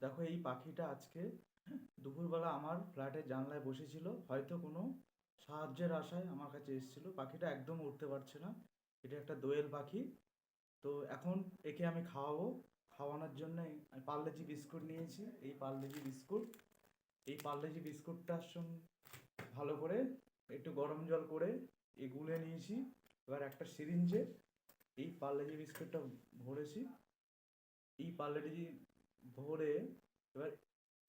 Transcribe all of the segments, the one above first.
দেখো এই পাখিটা আজকে দুপুরবেলা আমার ফ্ল্যাটের জানলায় বসেছিল, হয়তো কোনো সাহায্যের আশায় আমার কাছে এসেছিল। পাখিটা একদম উঠতে পারছে না। এটা একটা দোয়েল পাখি। তো এখন একে আমি খাওয়াবো। খাওয়ানোর জন্য আমি পার্লেজি বিস্কুট নিয়েছি। এই পার্লেজি বিস্কুটটার সঙ্গে ভালো করে একটু গরম জল করে গুলে নিয়েছি। এবার একটা সিরিঞ্জে এই পার্লেজি বিস্কুটটা ভরেছি। এই পার্লেজি ভরে এবার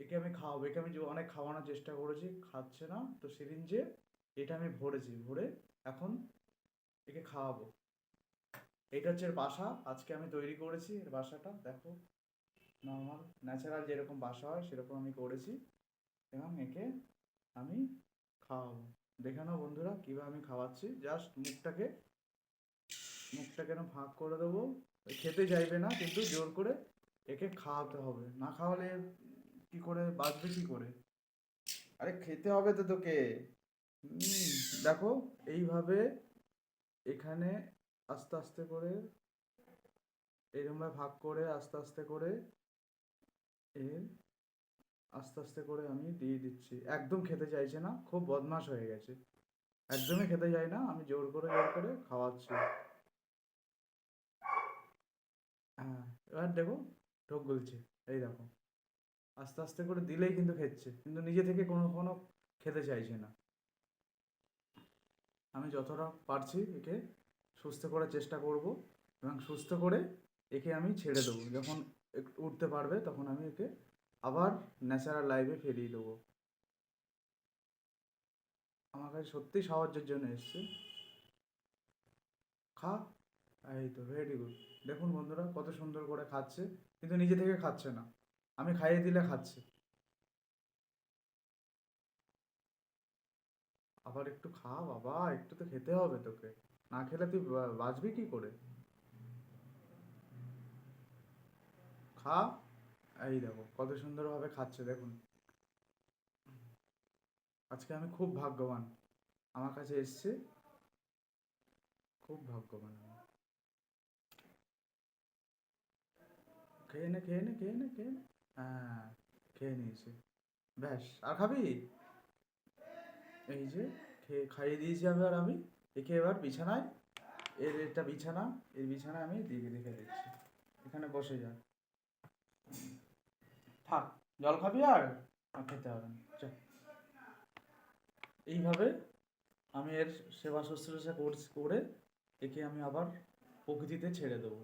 একে আমি খাওয়াবো। একে আমি যে অনেক খাওয়ানোর চেষ্টা করেছি, খাচ্ছে না। তো সিরিঞ্জে এটা আমি ভরেছি, ভরে এখন একে খাওয়াবো। এটা হচ্ছে এর বাসা। আজকে আমি তৈরি করেছি এর বাসাটা। দেখো, নর্মাল ন্যাচারাল যেরকম বাসা হয় সেরকম আমি করেছি। এবং একে আমি খাওয়াবো। দেখে নাও বন্ধুরা কীভাবে আমি খাওয়াচ্ছি। জাস্ট মুখটাকে না ফাঁক করে দেবো। খেতে চাইবে না, কিন্তু জোর করে একে খাওয়াতে হবে। না খাওয়ালে কি করে বাঁচবে কি করে? আরে খেতে হবে তো তোকে। দেখো, এইভাবে এখানে আস্তে আস্তে করে এরমভাবে ভাগ করে আস্তে আস্তে করে এর আস্তে আস্তে করে আমি দিয়ে দিচ্ছি। একদম খেতে চাইছে না, খুব বদমাশ হয়ে গেছে। একদমই খেতে চাই না, আমি জোর করে খাওয়াচ্ছি। হ্যাঁ, এবার দেখো ঢোক গলছে। এই দেখো, আস্তে আস্তে করে দিলেই কিন্তু খেচ্ছে, কিন্তু নিজে থেকে কোনো কোনো খেতে চাইছে না। আমি যতটা পারছি একে সুস্থ করার চেষ্টা করব, এবং সুস্থ করে একে আমি ছেড়ে দেবো। যখন একটু উঠতে পারবে তখন আমি একে আবার ন্যাচারাল লাইফে ফিরিয়ে দেবো। আমার কাছে সত্যি সাহায্যের জন্য এসছে। খা। এই তো ভেরি গুড। দেখুন বন্ধুরা কত সুন্দর করে খাচ্ছে, কিন্তু নিজে থেকে খাচ্ছে না, আমি খাইয়ে দিলে খাচ্ছে। আবার একটু খা বাবা, একটু তো খেতে হবে তোকে। না খেলে তুই বাঁচবি কি করে? খা। এই দেখো কত সুন্দরভাবে খাচ্ছে, দেখুন। আজকে আমি খুব ভাগ্যবান, আমার কাছে এসছে। খুব ভাগ্যবান আমি। খেয়ে নে, খেয়ে নে, খেয়ে নে, খেয়ে নে। হ্যাঁ, খেয়ে নিয়েছে। ব্যাস, আর খাবি? এই যে খাইয়ে দিয়েছি আমি। আর আমি একে এবার বিছানায়, এটা বিছানা, এই বিছানায় আমি দিয়ে রেখে দিচ্ছি। এখানে বসে যা, থাক। জল খাবি? আর খেতে হবে না, চল। এইভাবে আমি এর সেবা শুশ্রূষা করে একে আমি আবার প্রকৃতিতে ছেড়ে দেবো।